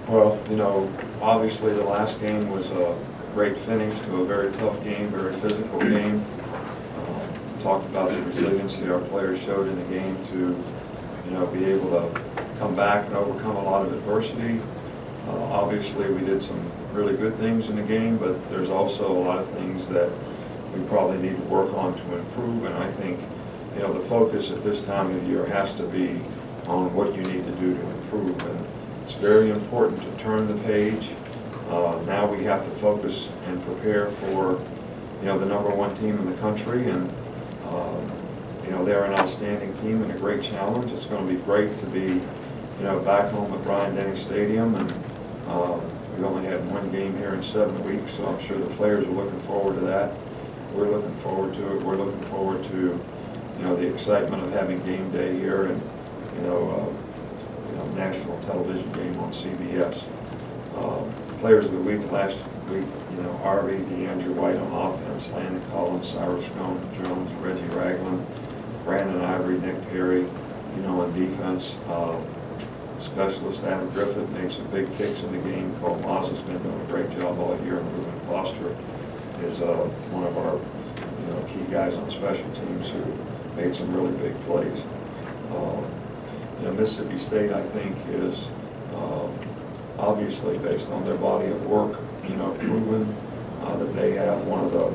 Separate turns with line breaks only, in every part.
Well, obviously the last game was a great finish to a very tough game, very physical game. Talked about the resiliency our players showed in the game to, be able to come back and overcome a lot of adversity. Obviously, we did some really good things in the game, but there's also a lot of things that we probably need to work on to improve. And I think, the focus at this time of year has to be on what you need to do to improve. And it's very important to turn the page. Now we have to focus and prepare for, the #1 team in the country, and they're an outstanding team and a great challenge. It's going to be great to be, back home at Bryant-Denny Stadium, and we've only had one game here in 7 weeks, so I'm sure the players are looking forward to that. We're looking forward to it. We're looking forward to, the excitement of having game day here, and national television game on CBS. Players of the week last week, Harvey, DeAndre White on offense, Landon Collins, Cyrus Jones, Reggie Ragland, Brandon Ivory, Nick Perry, on defense. Specialist Adam Griffith made some big kicks in the game. Cole Moss has been doing a great job all year. And Ruben Foster is one of our key guys on special teams who made some really big plays. Mississippi State, I think, is obviously, based on their body of work, proven that they have one of the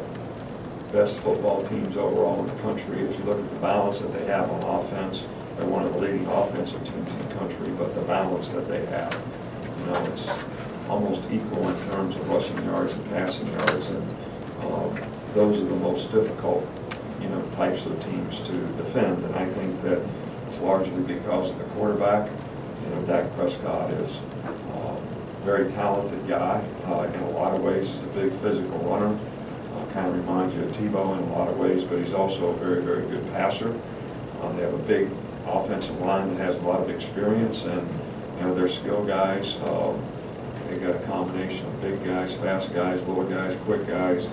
best football teams overall in the country. If you look at the balance that they have on offense, they're one of the leading offensive teams in the country, but the balance that they have, it's almost equal in terms of rushing yards and passing yards, and those are the most difficult, types of teams to defend. And I think that it's largely because of the quarterback. Dak Prescott is a very talented guy. In a lot of ways, he's a big physical runner. Kind of reminds you of Tebow in a lot of ways, but he's also a very, very good passer. They have a big offensive line that has a lot of experience, and they're skill guys. They got a combination of big guys, fast guys, little guys, quick guys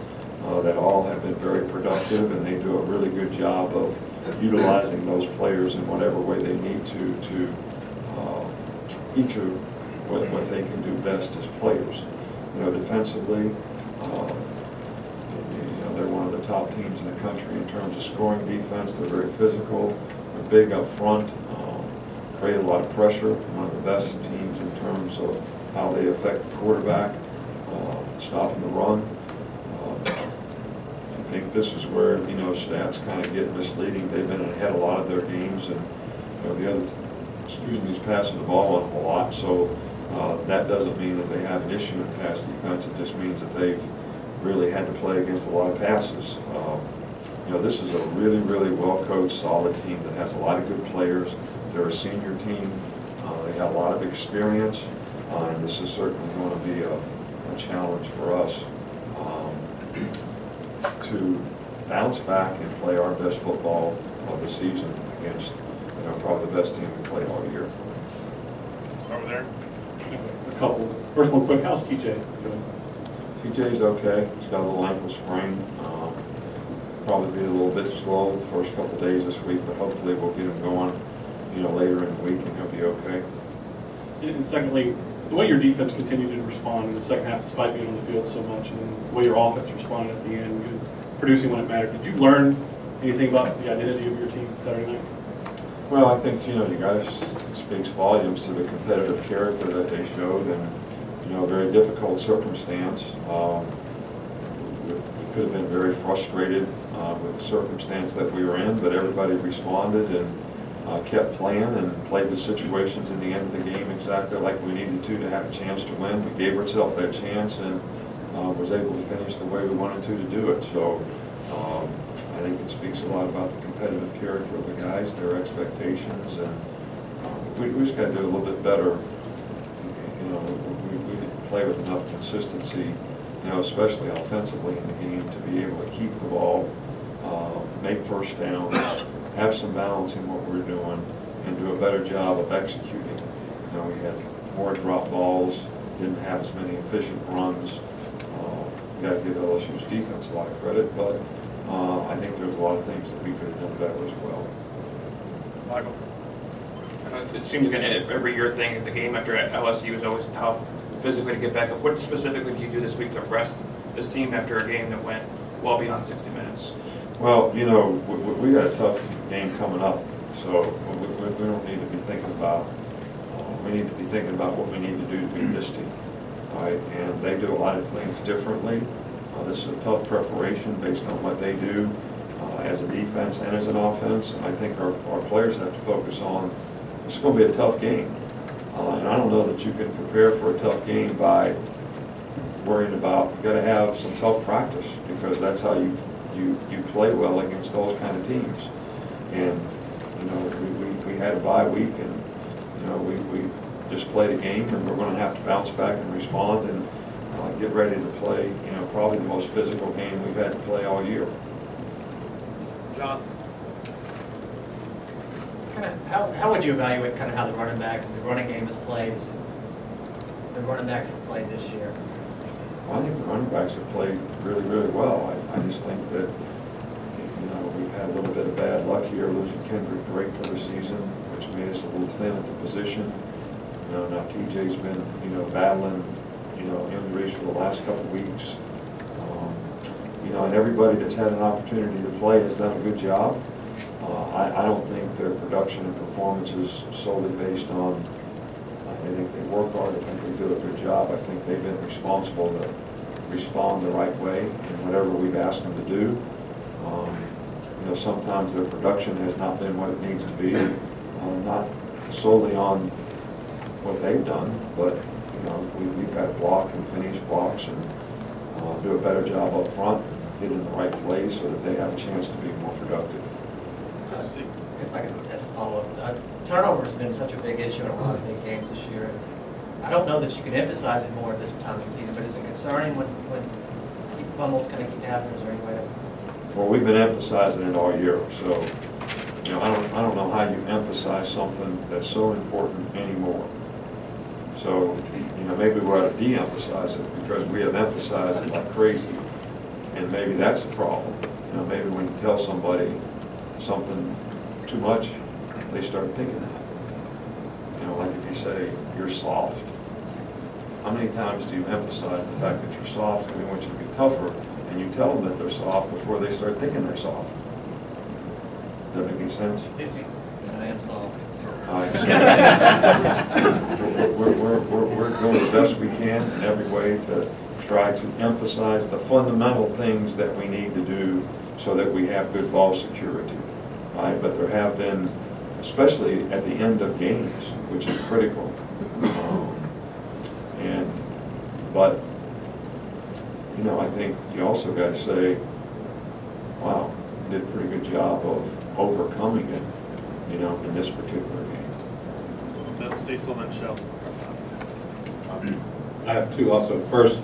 that all have been very productive, and they do a really good job of utilizing those players in whatever way they need to feature what they can do best as players. Defensively, they're one of the top teams in the country in terms of scoring defense. They're very physical. They're big up front. Create a lot of pressure. One of the best teams in terms of how they affect the quarterback, stopping the run. I think this is where stats kind of get misleading. They've been ahead a lot of their games, and the other is passing the ball a lot. So that doesn't mean that they have an issue in pass defense. It just means that they've really had to play against a lot of passes. This is a really, really well-coached, solid team that has a lot of good players. They're a senior team. They got a lot of experience, and this is certainly going to be a challenge for us to bounce back and play our best football of the season against probably the best team we played all year.
Start with there.
A couple. First one quick, how's TJ doing?
TJ's okay. He's got a little ankle sprain. Probably be a little bit slow the first couple days this week, but hopefully we'll get him going, later in the week, and he'll be okay.
And secondly, the way your defense continued to respond in the second half, despite being on the field so much, and the way your offense responded at the end, producing when it mattered, did you learn anything about the identity of your team Saturday night?
Well, I think, it speaks volumes to the competitive character that they showed, and, a very difficult circumstance. We could have been very frustrated with the circumstance that we were in, but everybody responded and kept playing and played the situations in the end of the game exactly like we needed to have a chance to win. We gave ourselves that chance and was able to finish the way we wanted to do it. So I think it speaks a lot about the competitive character of the guys, their expectations, and we just got to do a little bit better. We didn't play with enough consistency, especially offensively in the game, to be able to keep the ball, make first downs, have some balance in what we're doing, and do a better job of executing. We had more drop balls, didn't have as many efficient runs. We got to give LSU's defense a lot of credit, but I think there's a lot of things that we could have done better as well.
Michael.
It seems like an every year thing. The game after LSU is always tough physically to get back up. What specifically do you do this week to rest this team after a game that went well beyond 60 minutes?
Well, you know, we got a tough game coming up, so we don't need to be thinking about, we need to be thinking about what we need to do to beat this team. All right, and they do a lot of things differently. This is a tough preparation based on what they do as a defense and as an offense. And I think our players have to focus on, it's going to be a tough game. And I don't know that you can prepare for a tough game by worrying about, you got to have some tough practice, because that's how you play well against those kind of teams. And, you know, we had a bye week, and, you know, we just played a game, and we're going to have to bounce back and respond and get ready to play, you know, probably the most physical game we've had to play all year.
John?
How would you evaluate kind of how the running game is played, the running backs have played this year?
Well, I think the running backs have played really, really well. I just think that, you know, we've had a little bit of bad luck here losing Kendrick Drake for the season, which made us a little thin at the position. You know, now TJ's been, you know, battling, you know, injuries for the last couple of weeks. You know, and everybody that's had an opportunity to play has done a good job. I don't think their production and performance is solely based on, I think they work hard, I think they do a good job. I think they've been responsible to respond the right way in whatever we've asked them to do. You know, sometimes their production has not been what it needs to be, not solely on what they've done, but, you know, we've got to block and finish blocks and do a better job up front, get in the right place so that they have a chance to be more productive.
If I could ask a follow-up. Turnover has been such a big issue in a lot of big games this year. I don't know that you can emphasize it more at this time of the season, but is it concerning when fumbles kind of keep happening? Is there any way to...
Well, we've been emphasizing it all year, so, you know, I don't know how you emphasize something that's so important anymore. So, you know, maybe we ought to de-emphasize it because we have emphasized it like crazy, and maybe that's the problem. You know, maybe when you tell somebody something too much, they start thinking that. You know, like if you say, you're soft. How many times do you emphasize the fact that you're soft and we want you to be tougher, and you tell them that they're soft before they start thinking they're soft? Does that make any sense?
I am soft.
We're doing the best we can in every way to try to emphasize the fundamental things that we need to do so that we have good ball security. Right? But there have been, especially at the end of games, which is critical. But you know, I think you also got to say, wow, you did a pretty good job of overcoming it, you know, in this particular game.
Then Cecil, then Shell.
I have two also. First,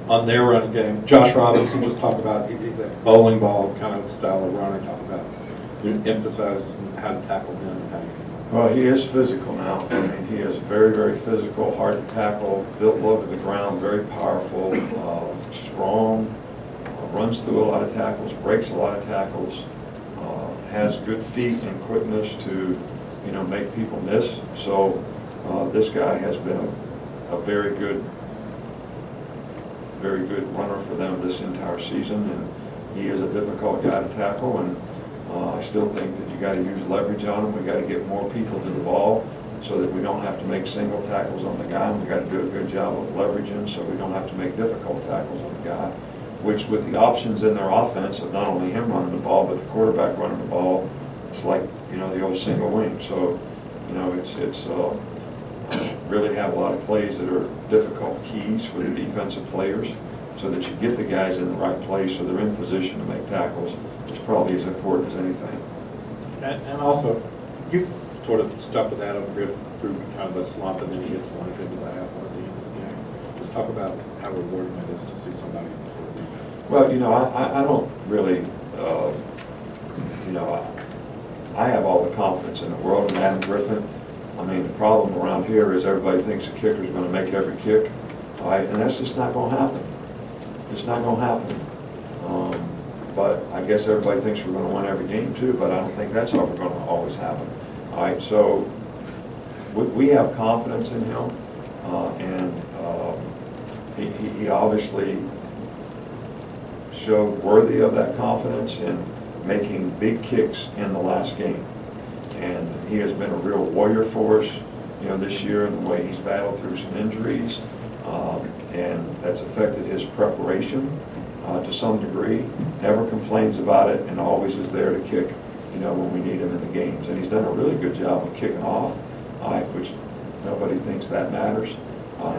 on their run game, Josh Robinson just talked about, he's a bowling ball kind of style of runner, talk about, you emphasize how to tackle him and how you can.
Well, he is physical now. I mean, he is very, very physical, hard to tackle, built low to the ground, very powerful, strong, runs through a lot of tackles, breaks a lot of tackles, has good feet and quickness to, you know, make people miss. So this guy has been a very good runner for them this entire season, and he is a difficult guy to tackle. And I still think that you got to use leverage on him. We got to get more people to the ball so that we don't have to make single tackles on the guy. We got to do a good job of leveraging so we don't have to make difficult tackles on the guy. Which, with the options in their offense of not only him running the ball but the quarterback running the ball, it's like, you know, the old single wing. So, you know, it's really have a lot of plays that are difficult keys for the defensive players, so that you get the guys in the right place so they're in position to make tackles. It's probably as important as anything.
And also, you sort of stuck with Adam Griffith through kind of a slump, and then he gets one into the half at the end of the game. Just talk about how rewarding it is to see somebody sort of do that.
Well, you know, I don't really, you know, I have all the confidence in the world in Adam Griffith. I mean, the problem around here is everybody thinks the kicker is going to make every kick, all right, and that's just not going to happen. It's not going to happen. But I guess everybody thinks we're going to win every game too, but I don't think that's ever going to always happen. All right, so, we have confidence in him, and he obviously showed worthy of that confidence in making big kicks in the last game. And he has been a real warrior for us, this year in the way he's battled through some injuries, and that's affected his preparation to some degree. Never complains about it, and always is there to kick, when we need him in the games. And he's done a really good job of kicking off, which nobody thinks that matters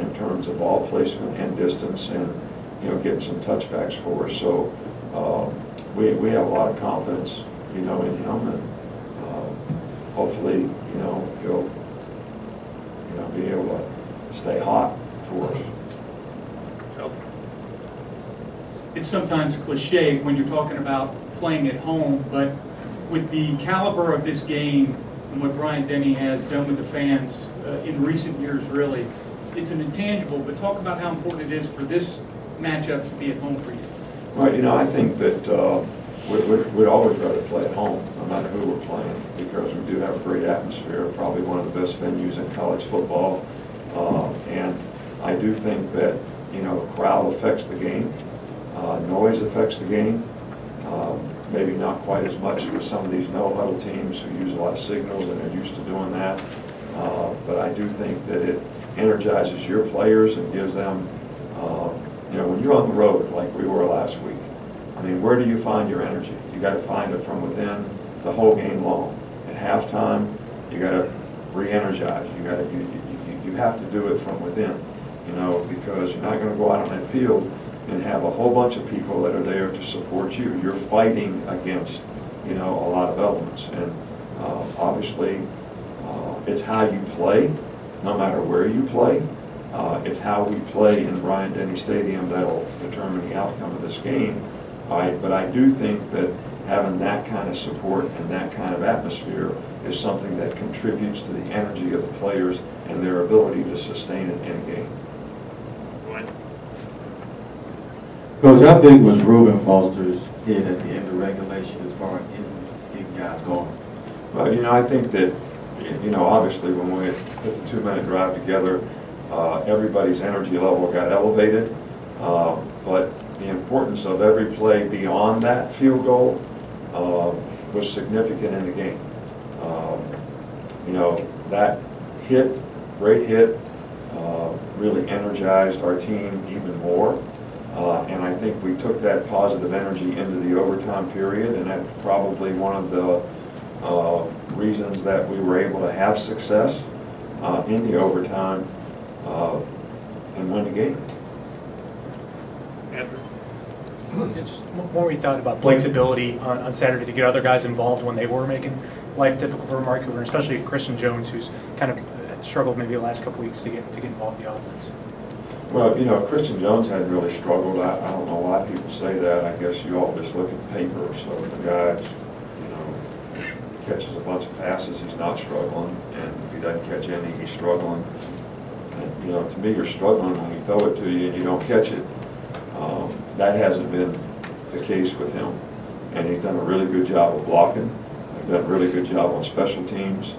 in terms of ball placement and distance, and getting some touchbacks for us. So we have a lot of confidence, in him, and hopefully, he'll be able to stay hot for us.
It's sometimes cliche when you're talking about playing at home, but with the caliber of this game and what Brian Denny has done with the fans in recent years, really, it's an intangible. But talk about how important it is for this matchup to be at home for you.
Right, I think that we'd always rather play at home, no matter who we're playing, because we do have a great atmosphere, probably one of the best venues in college football. And I do think that, crowd affects the game. Noise affects the game. Maybe not quite as much with some of these no-huddle teams who use a lot of signals and are used to doing that. But I do think that it energizes your players and gives them, when you're on the road like we were last week, I mean, where do you find your energy? You got to find it from within the whole game long. At halftime, you got to re-energize. You have to do it from within, because you're not going to go out on that field and have a whole bunch of people that are there to support you. You're fighting against, a lot of elements. And obviously, it's how you play, no matter where you play. It's how we play in Bryant Denny Stadium that'll determine the outcome of this game. But I do think that having that kind of support and that kind of atmosphere is something that contributes to the energy of the players and their ability to sustain it in a game.
Coach, how big was Reuben Foster's hit at the end of regulation as far as getting guys going?
Well, I think that, obviously when we put the 2-minute drive together, everybody's energy level got elevated. But the importance of every play beyond that field goal was significant in the game. That hit, great hit, really energized our team even more. And I think we took that positive energy into the overtime period, and that's probably one of the reasons that we were able to have success in the overtime and win the game.
Andrew?
Just when we thought about Blake's ability on Saturday to get other guys involved when they were making life difficult for Mark Cooper, especially Christian Jones, who's kind of struggled maybe the last couple weeks to get involved in the offense.
Well, Christian Jones hadn't really struggled. I don't know why people say that. I guess you all just look at the paper. So if the guy, catches a bunch of passes, he's not struggling. And if he doesn't catch any, he's struggling. And, to me, you're struggling when we throw it to you and you don't catch it. That hasn't been the case with him. And he's done a really good job of blocking. He's done a really good job on special teams.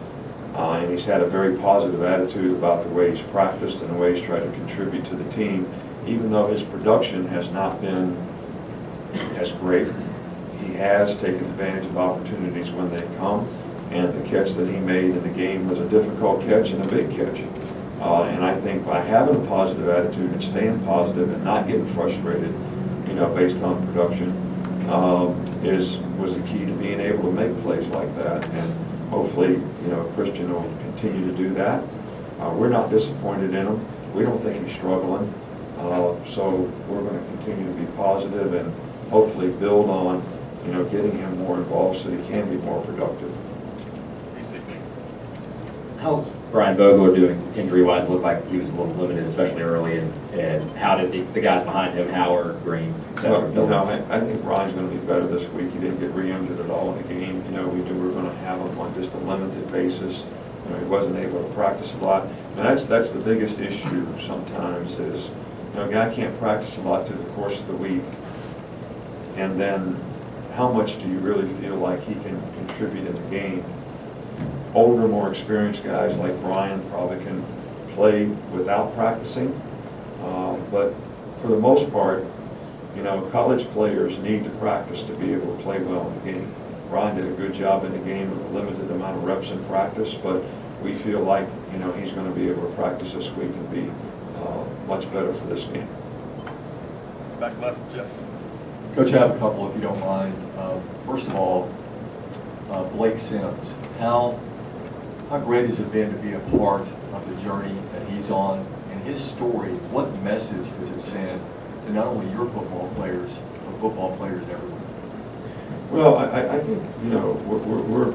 And he's had a very positive attitude about the way he's practiced and the way he's tried to contribute to the team, even though his production has not been as great. He has taken advantage of opportunities when they come, and the catch that he made in the game was a difficult catch and a big catch. And I think by having a positive attitude and staying positive and not getting frustrated, based on production, was the key to being able to make plays like that. And hopefully, Christian will continue to do that. We're not disappointed in him. We don't think he's struggling. So we're going to continue to be positive and hopefully build on, getting him more involved so he can be more productive.
How's Brian Vogler doing injury-wise? It looked like he was a little limited, especially early. And how did the guys behind him, Howard, Green, etc.?
Well, I think Brian's going to be better this week. He didn't get re-injured at all in the game. We knew we were going to have him on just a limited basis. He wasn't able to practice a lot. And that's the biggest issue sometimes is, a guy can't practice a lot through the course of the week. And then how much do you really feel like he can contribute in the game? older, more experienced guys like Brian probably can play without practicing. But for the most part, you know, college players need to practice to be able to play well in the game. Brian did a good job in the game with a limited amount of reps in practice, but we feel like, you know, he's going to be able to practice this week and be much better for this game.
Back left, Jeff.
Coach, I have a couple if you don't mind. First of all, Blake Sims, how great has it been to be a part of the journey that he's on and his story? What message does it send to not only your football players, but football players everywhere?
Well, I think, you know, we're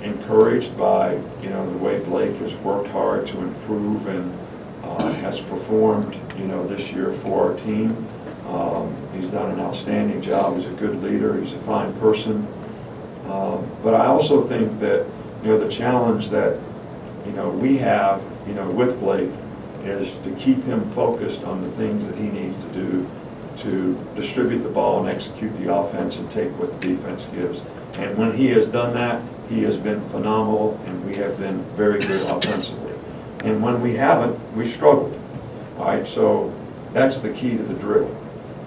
encouraged by, you know, the way Blake has worked hard to improve and has performed, you know, this year for our team. He's done an outstanding job. He's a good leader. He's a fine person. But I also think that, you know, the challenge that, you know, we have, you know, with Blake is to keep him focused on the things that he needs to do to distribute the ball and execute the offense and take what the defense gives. And when he has done that, he has been phenomenal, and we have been very good offensively. And when we haven't, we struggled. All right, so that's the key to the drill.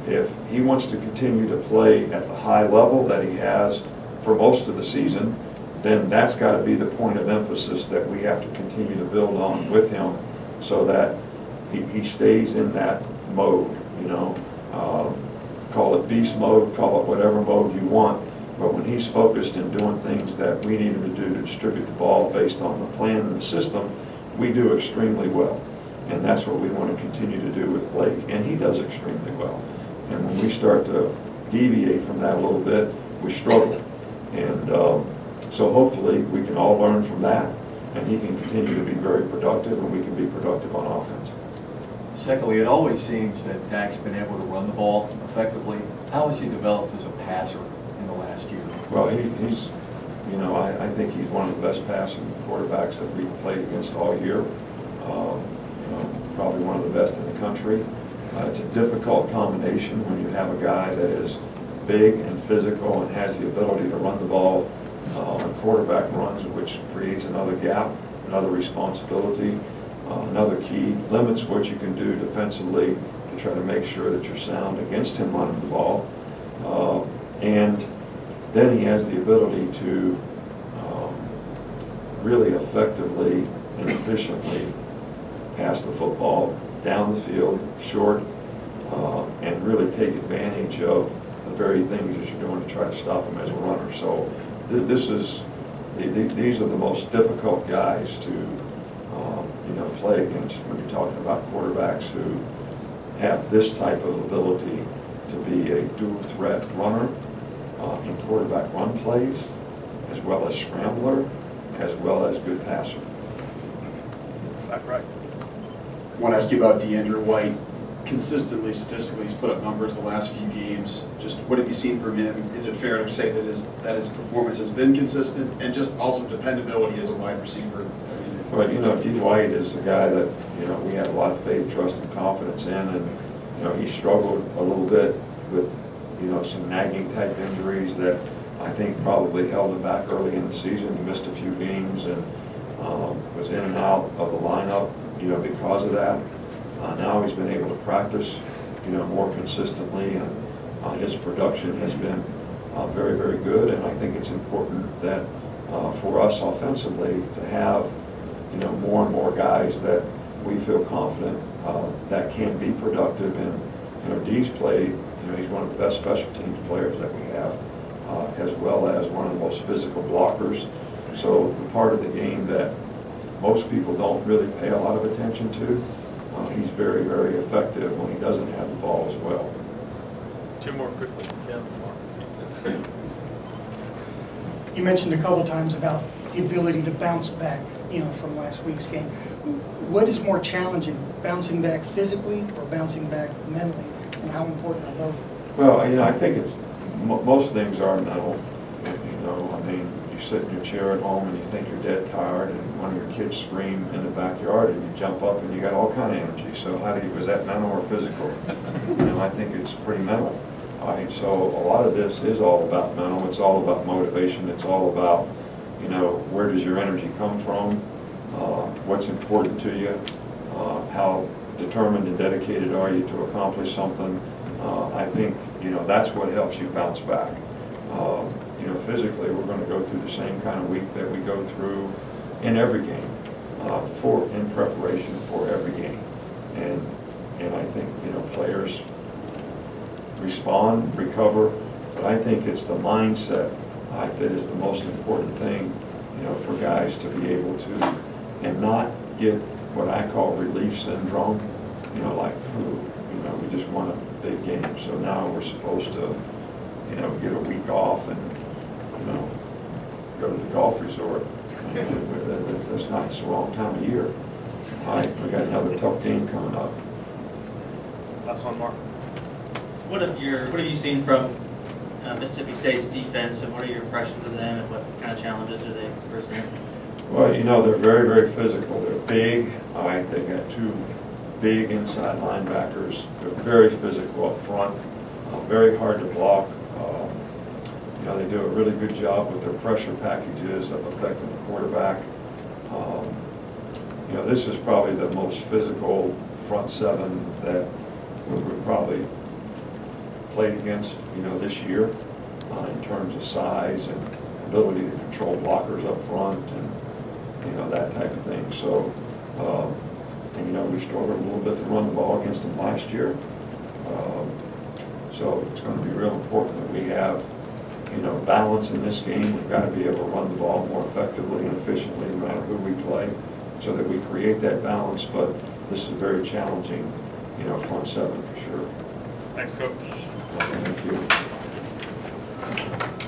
If he wants to continue to play at the high level that he has for most of the season, then that's got to be the point of emphasis that we have to continue to build on with him so that he stays in that mode, you know. Call it beast mode, call it whatever mode you want, but when he's focused in doing things that we need him to do to distribute the ball based on the plan and the system, we do extremely well. And that's what we want to continue to do with Blake, and he does extremely well. And when we start to deviate from that a little bit, we struggle. And so hopefully we can all learn from that, and he can continue to be very productive, and we can be productive on offense.
Secondly, it always seems that Dak's been able to run the ball effectively. How has he developed as a passer in the last year?
Well, he's, you know, I think he's one of the best passing quarterbacks that we've played against all year. You know, probably one of the best in the country. It's a difficult combination when you have a guy that is big and physical and has the ability to run the ball on quarterback runs, which creates another gap, another responsibility. Another key, limits what you can do defensively to try to make sure that you're sound against him running the ball. And then he has the ability to really effectively and efficiently pass the football down the field, short, and really take advantage of the very things that you're doing to try to stop him as a runner. So these are the most difficult guys to you know, play against when you're talking about quarterbacks who have this type of ability to be a dual threat runner in quarterback run plays, as well as scrambler, as well as good passer.
Back right.
I want to ask you about DeAndre White. Consistently, statistically, he's put up numbers the last few games. Just what have you seen from him? Is it fair to say that his performance has been consistent, and just also dependability as a wide receiver?
Well, you know, D. White is a guy that, you know, we have a lot of faith, trust, and confidence in, and, you know, he struggled a little bit with, you know, some nagging type injuries that I think probably held him back early in the season. He missed a few games and was in and out of the lineup, you know, because of that. Now he's been able to practice, you know, more consistently, and his production has been very, very good. And I think it's important that for us offensively to have, you know, more and more guys that we feel confident that can be productive. And, you know, D's played, you know, he's one of the best special teams players that we have, as well as one of the most physical blockers. So the part of the game that most people don't really pay a lot of attention to, he's very, very effective when he doesn't have the ball as well.
Two more quickly. Yeah.
You mentioned a couple times about the ability to bounce back, you know, from last week's game. What is more challenging, bouncing back physically or bouncing back mentally, and how important are both?
Well, you know, I think it's most things are mental. You know, I mean, you sit in your chair at home and you think you're dead tired, and one of your kids scream in the backyard, and you jump up and you got all kind of energy. So how do you, was that mental or physical? You know, I think it's pretty mental. So a lot of this is all about mental. It's all about motivation. It's all about, you know, where does your energy come from? What's important to you? How determined and dedicated are you to accomplish something? I think, you know, that's what helps you bounce back. You know, physically, we're going to go through the same kind of week that we go through in every game, in preparation for every game. And I think, you know, players respond, recover, but I think it's the mindset that is the most important thing, you know, for guys to be able to, and not get what I call relief syndrome, you know, like, you know, we just won a big game, so now we're supposed to, you know, get a week off and, you know, go to the golf resort. That's not the wrong time of year. All right, we got another tough game coming up.
Last one, Mark.
What have you seen from Mississippi State's defense, and what are your impressions of them, and what kind of challenges are they presenting?
Well, you know, they're very, very physical. They're big. All right, they've got two big inside linebackers. They're very physical up front, very hard to block. You know, they do a really good job with their pressure packages of affecting the quarterback. You know, this is probably the most physical front seven that we've probably played against, you know, this year in terms of size and ability to control blockers up front and, you know, that type of thing. So, and, you know, we struggled a little bit to run the ball against them last year. So it's going to be real important that we have, you know, balance in this game. We've got to be able to run the ball more effectively and efficiently no matter who we play so that we create that balance. But this is a very challenging, you know, front seven for sure.
Thanks, Coach.
Thank you.